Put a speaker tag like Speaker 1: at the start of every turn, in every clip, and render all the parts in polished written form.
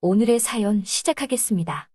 Speaker 1: 오늘의 사연 시작하겠습니다.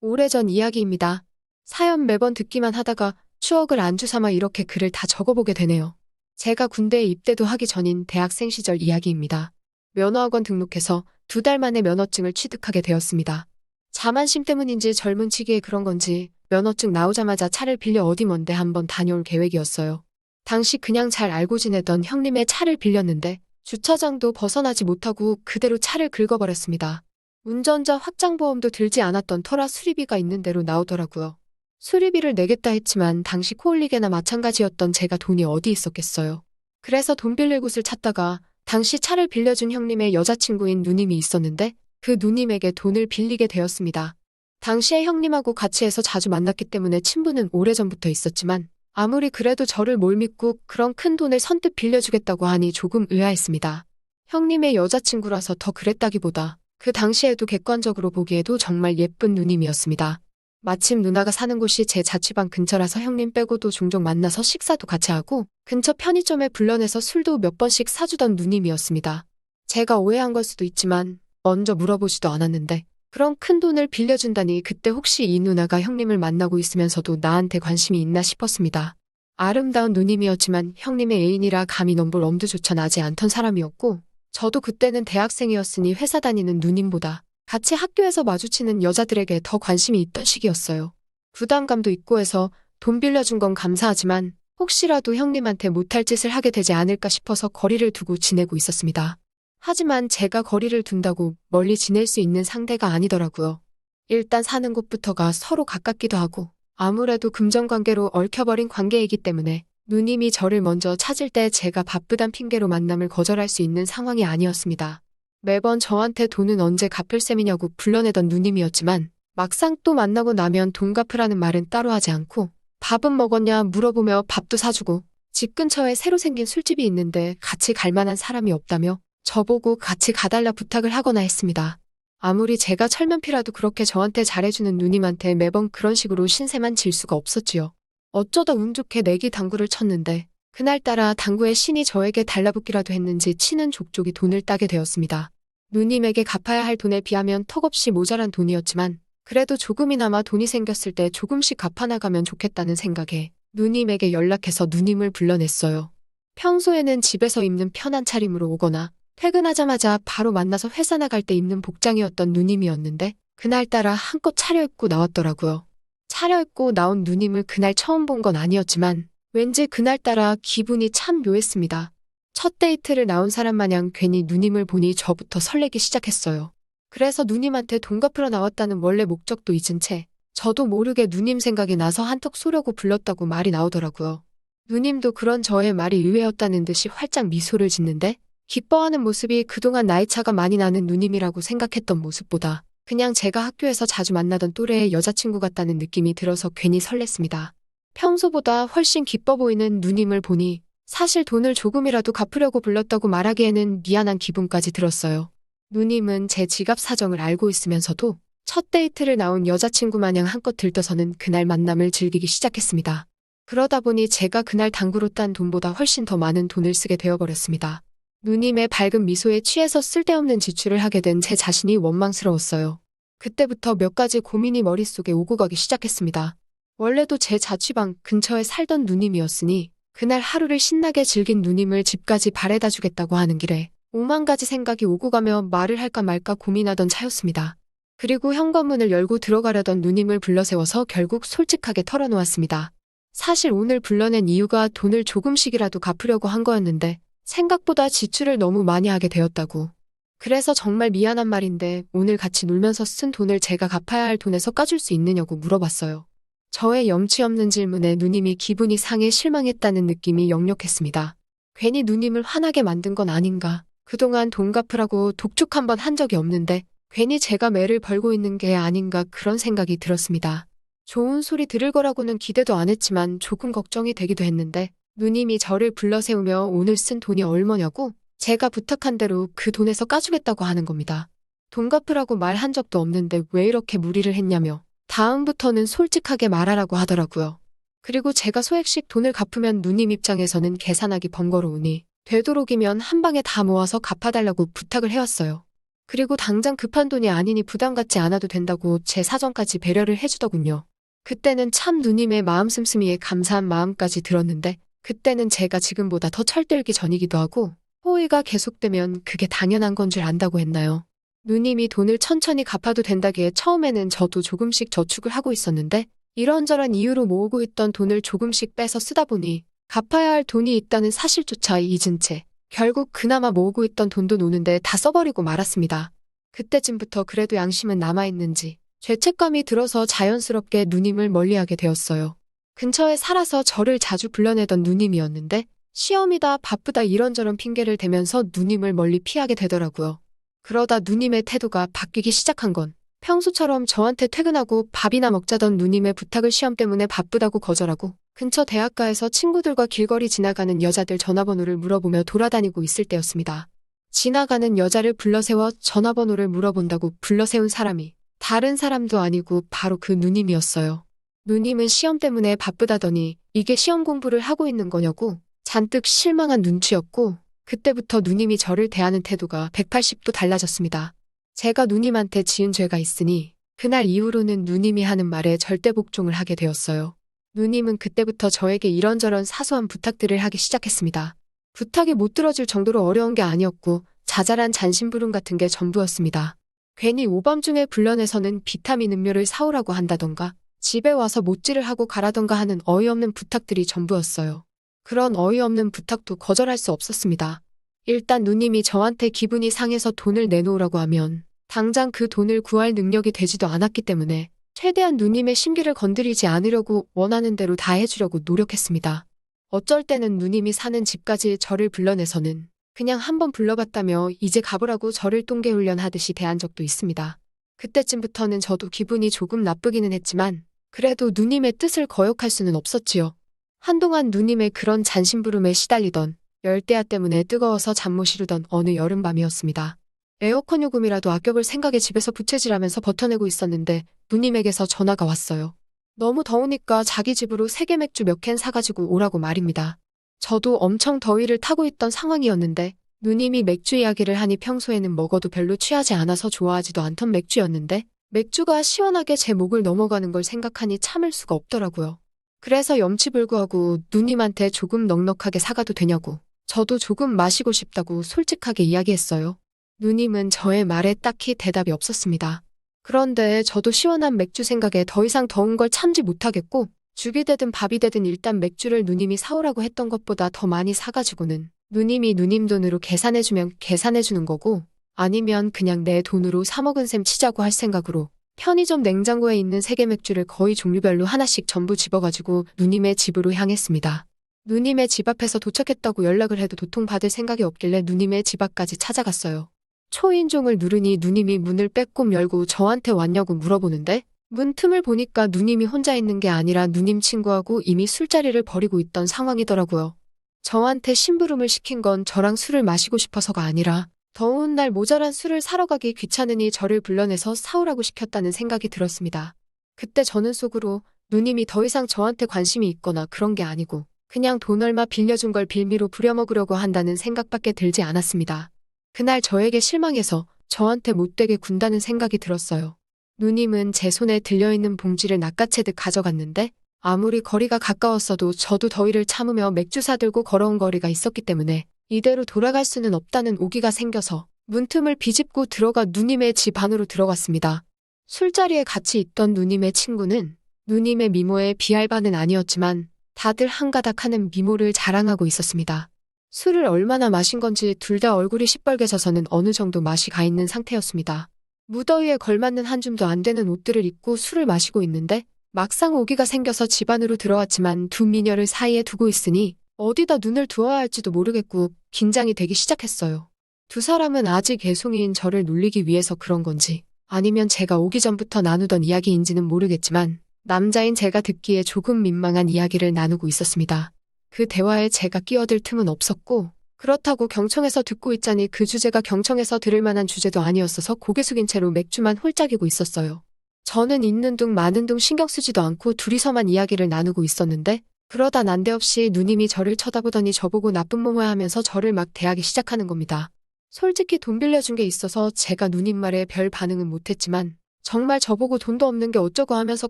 Speaker 2: 오래전 이야기입니다. 사연 매번 듣기만 하다가 추억을 안주 삼아 이렇게 글을 다 적어보게 되네요. 제가 군대에 입대도 하기 전인 대학생 시절 이야기입니다. 면허학원 등록해서 2달 만에 면허증을 취득하게 되었습니다. 자만심 때문인지 젊은 치기에 그런 건지 면허증 나오자마자 차를 빌려 어디 먼데 한번 다녀올 계획이었어요. 당시 그냥 잘 알고 지내던 형님의 차를 빌렸는데 주차장도 벗어나지 못하고 그대로 차를 긁어버렸습니다. 운전자 확장보험도 들지 않았던 터라 수리비가 있는 대로 나오더라고요. 수리비를 내겠다 했지만 당시 코올리게나 마찬가지였던 제가 돈이 어디 있었겠어요. 그래서 돈 빌릴 곳을 찾다가 당시 차를 빌려준 형님의 여자친구인 누님이 있었는데 그 누님에게 돈을 빌리게 되었습니다. 당시에 형님하고 같이 해서 자주 만났기 때문에 친분은 오래전부터 있었지만 아무리 그래도 저를 못 믿고 그런 큰 돈을 선뜻 빌려주겠다고 하니 조금 의아했습니다. 형님의 여자친구라서 더 그랬다기보다 그 당시에도 객관적으로 보기에도 정말 예쁜 누님이었습니다. 마침 누나가 사는 곳이 제 자취방 근처라서 형님 빼고도 종종 만나서 식사도 같이 하고 근처 편의점에 불러내서 술도 몇 번씩 사주던 누님이었습니다. 제가 오해한 걸 수도 있지만 먼저 물어보지도 않았는데 그런 큰 돈을 빌려준다니 그때 혹시 이 누나가 형님을 만나고 있으면서도 나한테 관심이 있나 싶었습니다. 아름다운 누님이었지만 형님의 애인이라 감히 넘볼 엄두조차 나지 않던 사람이었고 저도 그때는 대학생이었으니 회사 다니는 누님보다 같이 학교에서 마주치는 여자들에게 더 관심이 있던 시기였어요. 부담감도 있고 해서 돈 빌려준 건 감사하지만 혹시라도 형님한테 못할 짓을 하게 되지 않을까 싶어서 거리를 두고 지내고 있었습니다. 하지만 제가 거리를 둔다고 멀리 지낼 수 있는 상대가 아니더라고요. 일단 사는 곳부터가 서로 가깝기도 하고 아무래도 금전관계로 얽혀버린 관계이기 때문에 누님이 저를 먼저 찾을 때 제가 바쁘단 핑계로 만남을 거절할 수 있는 상황이 아니었습니다. 매번 저한테 돈은 언제 갚을 셈이냐고 불러내던 누님이었지만 막상 또 만나고 나면 돈 갚으라는 말은 따로 하지 않고 밥은 먹었냐 물어보며 밥도 사주고 집 근처에 새로 생긴 술집이 있는데 같이 갈 만한 사람이 없다며 저보고 같이 가달라 부탁을 하거나 했습니다. 아무리 제가 철면피라도 그렇게 저한테 잘해주는 누님한테 매번 그런 식으로 신세만 질 수가 없었지요. 어쩌다 운 좋게 내기 당구를 쳤는데 그날따라 당구의 신이 저에게 달라붙기라도 했는지 치는 족족이 돈을 따게 되었습니다. 누님에게 갚아야 할 돈에 비하면 턱없이 모자란 돈이었지만 그래도 조금이나마 돈이 생겼을 때 조금씩 갚아나가면 좋겠다는 생각에 누님에게 연락해서 누님을 불러냈어요. 평소에는 집에서 입는 편한 차림으로 오거나 퇴근하자마자 바로 만나서 회사 나갈 때 입는 복장이었던 누님이었는데 그날따라 한껏 차려입고 나왔더라고요. 차려입고 나온 누님을 그날 처음 본 건 아니었지만 왠지 그날따라 기분이 참 묘했습니다. 첫 데이트를 나온 사람 마냥 괜히 누님을 보니 저부터 설레기 시작했어요. 그래서 누님한테 돈 갚으러 나왔다는 원래 목적도 잊은 채 저도 모르게 누님 생각이 나서 한턱 쏘려고 불렀다고 말이 나오더라고요. 누님도 그런 저의 말이 의외였다는 듯이 활짝 미소를 짓는데 기뻐하는 모습이 그동안 나이 차가 많이 나는 누님이라고 생각했던 모습보다 그냥 제가 학교에서 자주 만나던 또래의 여자친구 같다는 느낌이 들어서 괜히 설렜습니다. 평소보다 훨씬 기뻐 보이는 누님을 보니 사실 돈을 조금이라도 갚으려고 불렀다고 말하기에는 미안한 기분까지 들었어요. 누님은 제 지갑 사정을 알고 있으면서도 첫 데이트를 나온 여자친구 마냥 한껏 들떠서는 그날 만남을 즐기기 시작했습니다. 그러다 보니 제가 그날 당구로 딴 돈보다 훨씬 더 많은 돈을 쓰게 되어버렸습니다. 누님의 밝은 미소에 취해서 쓸데없는 지출을 하게 된 제 자신이 원망스러웠어요. 그때부터 몇 가지 고민이 머릿속에 오고 가기 시작했습니다. 원래도 제 자취방 근처에 살던 누님이었으니 그날 하루를 신나게 즐긴 누님을 집까지 바래다 주겠다고 하는 길에 5만 가지 생각이 오고 가며 말을 할까 말까 고민하던 차였습니다. 그리고 현관문을 열고 들어가려던 누님을 불러세워서 결국 솔직하게 털어놓았습니다. 사실 오늘 불러낸 이유가 돈을 조금씩이라도 갚으려고 한 거였는데 생각보다 지출을 너무 많이 하게 되었다고. 그래서 정말 미안한 말인데 오늘 같이 놀면서 쓴 돈을 제가 갚아야 할 돈에서 까줄 수 있느냐고 물어봤어요. 저의 염치 없는 질문에 누님이 기분이 상해 실망했다는 느낌이 역력했습니다. 괜히 누님을 화나게 만든 건 아닌가. 그동안 돈 갚으라고 독촉 한 번 한 적이 없는데 괜히 제가 매를 벌고 있는 게 아닌가 그런 생각이 들었습니다. 좋은 소리 들을 거라고는 기대도 안 했지만 조금 걱정이 되기도 했는데 누님이 저를 불러세우며 오늘 쓴 돈이 얼마냐고 제가 부탁한 대로 그 돈에서 까주겠다고 하는 겁니다. 돈 갚으라고 말한 적도 없는데 왜 이렇게 무리를 했냐며 다음부터는 솔직하게 말하라고 하더라고요. 그리고 제가 소액씩 돈을 갚으면 누님 입장에서는 계산하기 번거로우니 되도록이면 한 방에 다 모아서 갚아달라고 부탁을 해왔어요. 그리고 당장 급한 돈이 아니니 부담 갖지 않아도 된다고 제 사정까지 배려를 해주더군요. 그때는 참 누님의 마음 씀씀이에 감사한 마음까지 들었는데 그때는 제가 지금보다 더 철들기 전이기도 하고 호의가 계속되면 그게 당연한 건 줄 안다고 했나요? 누님이 돈을 천천히 갚아도 된다기에 처음에는 저도 조금씩 저축을 하고 있었는데 이런저런 이유로 모으고 있던 돈을 조금씩 빼서 쓰다 보니 갚아야 할 돈이 있다는 사실조차 잊은 채 결국 그나마 모으고 있던 돈도 노는데 다 써버리고 말았습니다. 그때쯤부터 그래도 양심은 남아있는지 죄책감이 들어서 자연스럽게 누님을 멀리하게 되었어요. 근처에 살아서 저를 자주 불러내던 누님이었는데 시험이다 바쁘다 이런저런 핑계를 대면서 누님을 멀리 피하게 되더라고요. 그러다 누님의 태도가 바뀌기 시작한 건 평소처럼 저한테 퇴근하고 밥이나 먹자던 누님의 부탁을 시험 때문에 바쁘다고 거절하고 근처 대학가에서 친구들과 길거리 지나가는 여자들 전화번호를 물어보며 돌아다니고 있을 때였습니다. 지나가는 여자를 불러세워 전화번호를 물어본다고 불러세운 사람이 다른 사람도 아니고 바로 그 누님이었어요. 누님은 시험 때문에 바쁘다더니 이게 시험 공부를 하고 있는 거냐고 잔뜩 실망한 눈치였고 그때부터 누님이 저를 대하는 태도가 180도 달라졌습니다. 제가 누님한테 지은 죄가 있으니 그날 이후로는 누님이 하는 말에 절대 복종을 하게 되었어요. 누님은 그때부터 저에게 이런저런 사소한 부탁들을 하기 시작했습니다. 부탁이 못 들어줄 정도로 어려운 게 아니었고 자잘한 잔심부름 같은 게 전부였습니다. 괜히 오밤중에 불러내서는 비타민 음료를 사오라고 한다던가 집에 와서 못질을 하고 가라던가 하는 어이없는 부탁들이 전부였어요. 그런 어이없는 부탁도 거절할 수 없었습니다. 일단 누님이 저한테 기분이 상해서 돈을 내놓으라고 하면 당장 그 돈을 구할 능력이 되지도 않았기 때문에 최대한 누님의 심기를 건드리지 않으려고 원하는 대로 다 해주려고 노력했습니다. 어쩔 때는 누님이 사는 집까지 저를 불러내서는 그냥 한번 불러봤다며 이제 가보라고 저를 똥개훈련하듯이 대한 적도 있습니다. 그때쯤부터는 저도 기분이 조금 나쁘기는 했지만 그래도 누님의 뜻을 거역할 수는 없었지요. 한동안 누님의 그런 잔심부름에 시달리던 열대야 때문에 뜨거워서 잠 못 이루던 어느 여름밤이었습니다. 에어컨 요금이라도 아껴볼 생각에 집에서 부채질하면서 버텨내고 있었는데 누님에게서 전화가 왔어요. 너무 더우니까 자기 집으로 세계 맥주 몇 캔 사가지고 오라고 말입니다. 저도 엄청 더위를 타고 있던 상황이었는데 누님이 맥주 이야기를 하니 평소에는 먹어도 별로 취하지 않아서 좋아하지도 않던 맥주였는데 맥주가 시원하게 제 목을 넘어가는 걸 생각하니 참을 수가 없더라고요. 그래서 염치불구하고 누님한테 조금 넉넉하게 사가도 되냐고 저도 조금 마시고 싶다고 솔직하게 이야기했어요. 누님은 저의 말에 딱히 대답이 없었습니다. 그런데 저도 시원한 맥주 생각에 더 이상 더운 걸 참지 못하겠고 죽이 되든 밥이 되든 일단 맥주를 누님이 사오라고 했던 것보다 더 많이 사가지고는 누님이 누님 돈으로 계산해주면 계산해주는 거고 아니면 그냥 내 돈으로 사 먹은 셈 치자고 할 생각으로 편의점 냉장고에 있는 세계 맥주를 거의 종류별로 하나씩 전부 집어가지고 누님의 집으로 향했습니다. 누님의 집 앞에서 도착했다고 연락을 해도 도통받을 생각이 없길래 누님의 집 앞까지 찾아갔어요. 초인종을 누르니 누님이 문을 빼꼼 열고 저한테 왔냐고 물어보는데 문 틈을 보니까 누님이 혼자 있는 게 아니라 누님 친구하고 이미 술자리를 벌이고 있던 상황이더라고요. 저한테 심부름을 시킨 건 저랑 술을 마시고 싶어서가 아니라 더운 날 모자란 술을 사러 가기 귀찮으니 저를 불러내서 사오라고 시켰다는 생각이 들었습니다. 그때 저는 속으로 누님이 더 이상 저한테 관심이 있거나 그런 게 아니고 그냥 돈 얼마 빌려준 걸 빌미로 부려먹으려고 한다는 생각밖에 들지 않았습니다. 그날 저에게 실망해서 저한테 못되게 군다는 생각이 들었어요. 누님은 제 손에 들려있는 봉지를 낚아채듯 가져갔는데 아무리 거리가 가까웠어도 저도 더위를 참으며 맥주 사들고 걸어온 거리가 있었기 때문에 이대로 돌아갈 수는 없다는 오기가 생겨서 문틈을 비집고 들어가 누님의 집 안으로 들어갔습니다. 술자리에 같이 있던 누님의 친구는 누님의 미모에 비할 바는 아니었지만 다들 한가닥 하는 미모를 자랑하고 있었습니다. 술을 얼마나 마신 건지 둘 다 얼굴이 시뻘개져서는 어느 정도 맛이 가 있는 상태였습니다. 무더위에 걸맞는 한 줌도 안 되는 옷들을 입고 술을 마시고 있는데 막상 오기가 생겨서 집 안으로 들어왔지만 두 미녀를 사이에 두고 있으니 어디다 눈을 두어야 할지도 모르겠고 긴장이 되기 시작했어요. 두 사람은 아직 애송이인 저를 놀리기 위해서 그런 건지 아니면 제가 오기 전부터 나누던 이야기인지는 모르겠지만 남자인 제가 듣기에 조금 민망한 이야기를 나누고 있었습니다. 그 대화에 제가 끼어들 틈은 없었고 그렇다고 경청해서 듣고 있자니 그 주제가 경청해서 들을 만한 주제도 아니었어서 고개 숙인 채로 맥주만 홀짝이고 있었어요. 저는 있는 둥 마는 둥 신경 쓰지도 않고 둘이서만 이야기를 나누고 있었는데 그러다 난데없이 누님이 저를 쳐다보더니 저보고 나쁜 몸을 하면서 저를 막 대하기 시작하는 겁니다. 솔직히 돈 빌려준 게 있어서 제가 누님 말에 별 반응은 못했지만 정말 저보고 돈도 없는 게 어쩌고 하면서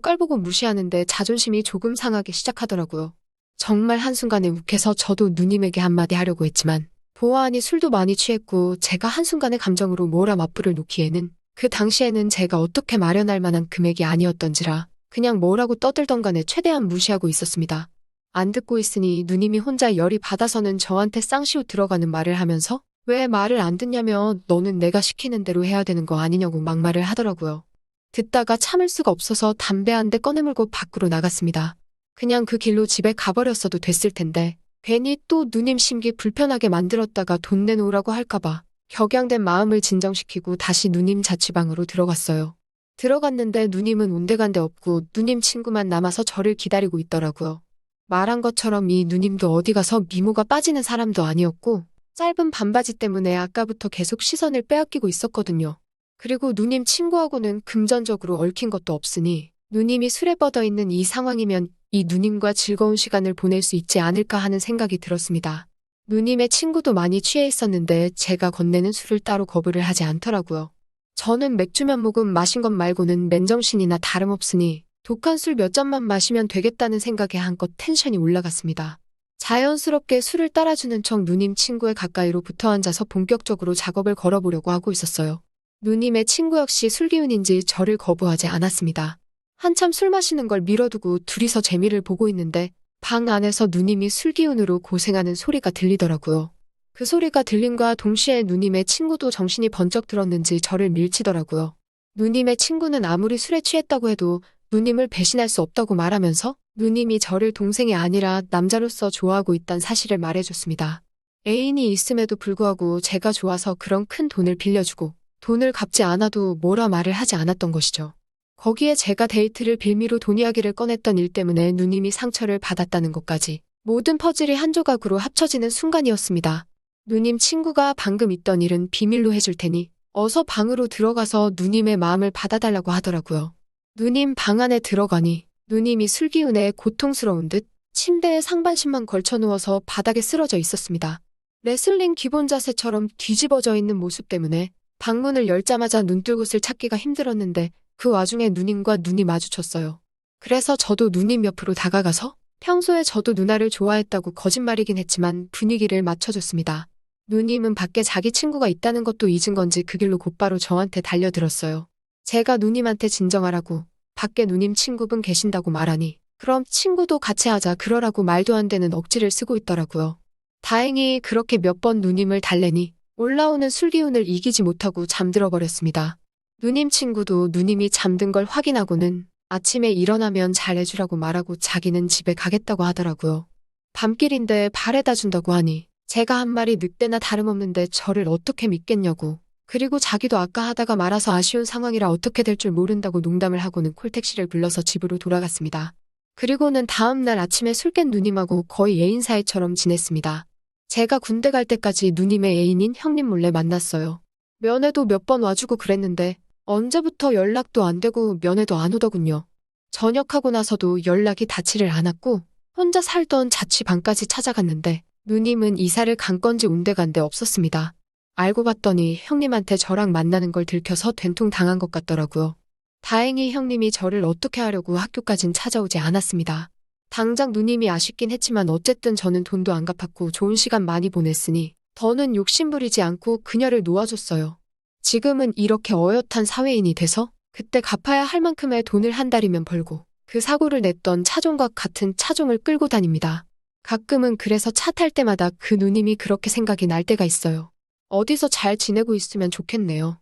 Speaker 2: 깔보고 무시하는데 자존심이 조금 상하기 시작하더라고요. 정말 한순간에 욱해서 저도 누님에게 한마디 하려고 했지만 보아하니 술도 많이 취했고 제가 한순간에 감정으로 뭐라 맞불을 놓기에는 그 당시에는 제가 어떻게 마련할 만한 금액이 아니었던지라 그냥 뭐라고 떠들던 간에 최대한 무시하고 있었습니다. 안 듣고 있으니 누님이 혼자 열이 받아서는 저한테 쌍시옷 들어가는 말을 하면서 왜 말을 안 듣냐며 너는 내가 시키는 대로 해야 되는 거 아니냐고 막말을 하더라고요. 듣다가 참을 수가 없어서 담배 한 대 꺼내물고 밖으로 나갔습니다. 그냥 그 길로 집에 가버렸어도 됐을 텐데 괜히 또 누님 심기 불편하게 만들었다가 돈 내놓으라고 할까봐 격양된 마음을 진정시키고 다시 누님 자취방으로 들어갔어요. 들어갔는데 누님은 온데간데 없고 누님 친구만 남아서 저를 기다리고 있더라고요. 말한 것처럼 이 누님도 어디 가서 미모가 빠지는 사람도 아니었고 짧은 반바지 때문에 아까부터 계속 시선을 빼앗기고 있었거든요. 그리고 누님 친구하고는 금전적으로 얽힌 것도 없으니 누님이 술에 뻗어 있는 이 상황이면 이 누님과 즐거운 시간을 보낼 수 있지 않을까 하는 생각이 들었습니다. 누님의 친구도 많이 취해 있었는데 제가 건네는 술을 따로 거부를 하지 않더라고요. 저는 맥주 몇 모금 마신 것 말고는 맨정신이나 다름없으니 독한 술 몇 잔만 마시면 되겠다는 생각에 한껏 텐션이 올라갔습니다. 자연스럽게 술을 따라주는 척 누님 친구의 가까이로 붙어 앉아서 본격적으로 작업을 걸어보려고 하고 있었어요. 누님의 친구 역시 술기운인지 저를 거부하지 않았습니다. 한참 술 마시는 걸 미뤄두고 둘이서 재미를 보고 있는데 방 안에서 누님이 술기운으로 고생하는 소리가 들리더라고요. 그 소리가 들림과 동시에 누님의 친구도 정신이 번쩍 들었는지 저를 밀치더라고요. 누님의 친구는 아무리 술에 취했다고 해도 누님을 배신할 수 없다고 말하면서 누님이 저를 동생이 아니라 남자로서 좋아하고 있다는 사실을 말해줬습니다. 애인이 있음에도 불구하고 제가 좋아서 그런 큰 돈을 빌려주고 돈을 갚지 않아도 뭐라 말을 하지 않았던 것이죠. 거기에 제가 데이트를 빌미로 돈 이야기를 꺼냈던 일 때문에 누님이 상처를 받았다는 것까지 모든 퍼즐이 한 조각으로 합쳐지는 순간이었습니다. 누님 친구가 방금 있던 일은 비밀로 해줄 테니 어서 방으로 들어가서 누님의 마음을 받아달라고 하더라고요. 누님 방 안에 들어가니 누님이 술기운에 고통스러운 듯 침대에 상반신만 걸쳐 누워서 바닥에 쓰러져 있었습니다. 레슬링 기본 자세처럼 뒤집어져 있는 모습 때문에 방문을 열자마자 눈뜰곳을 찾기가 힘들었는데 그 와중에 누님과 눈이 마주쳤어요. 그래서 저도 누님 옆으로 다가가서 평소에 저도 누나를 좋아했다고 거짓말이긴 했지만 분위기를 맞춰줬습니다. 누님은 밖에 자기 친구가 있다는 것도 잊은 건지 그 길로 곧바로 저한테 달려들었어요. 제가 누님한테 진정하라고 밖에 누님 친구분 계신다고 말하니 그럼 친구도 같이 하자 그러라고 말도 안 되는 억지를 쓰고 있더라고요. 다행히 그렇게 몇 번 누님을 달래니 올라오는 술기운을 이기지 못하고 잠들어 버렸습니다. 누님 친구도 누님이 잠든 걸 확인하고는 아침에 일어나면 잘해주라고 말하고 자기는 집에 가겠다고 하더라고요. 밤길인데 발에다 준다고 하니 제가 한 말이 늑대나 다름없는데 저를 어떻게 믿겠냐고. 그리고 자기도 아까 하다가 말아서 아쉬운 상황이라 어떻게 될 줄 모른다고 농담을 하고는 콜택시를 불러서 집으로 돌아갔습니다. 그리고는 다음날 아침에 술 깬 누님하고 거의 애인 사이처럼 지냈습니다. 제가 군대 갈 때까지 누님의 애인인 형님 몰래 만났어요. 면회도 몇 번 와주고 그랬는데 언제부터 연락도 안 되고 면회도 안 오더군요. 전역하고 나서도 연락이 닿지를 않았고 혼자 살던 자취방까지 찾아갔는데 누님은 이사를 간 건지 온데간데 없었습니다. 알고 봤더니 형님한테 저랑 만나는 걸 들켜서 된통 당한 것 같더라고요. 다행히 형님이 저를 어떻게 하려고 학교까진 찾아오지 않았습니다. 당장 누님이 아쉽긴 했지만 어쨌든 저는 돈도 안 갚았고 좋은 시간 많이 보냈으니 더는 욕심부리지 않고 그녀를 놓아줬어요. 지금은 이렇게 어엿한 사회인이 돼서 그때 갚아야 할 만큼의 돈을 한 달이면 벌고 그 사고를 냈던 차종과 같은 차종을 끌고 다닙니다. 가끔은 그래서 차 탈 때마다 그 누님이 그렇게 생각이 날 때가 있어요. 어디서 잘 지내고 있으면 좋겠네요.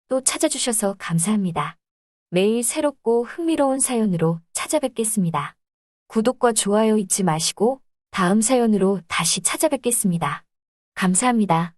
Speaker 1: 또 찾아주셔서 감사합니다. 매일 새롭고 흥미로운 사연으로 찾아뵙겠습니다. 구독과 좋아요 잊지 마시고 다음 사연으로 다시 찾아뵙겠습니다. 감사합니다.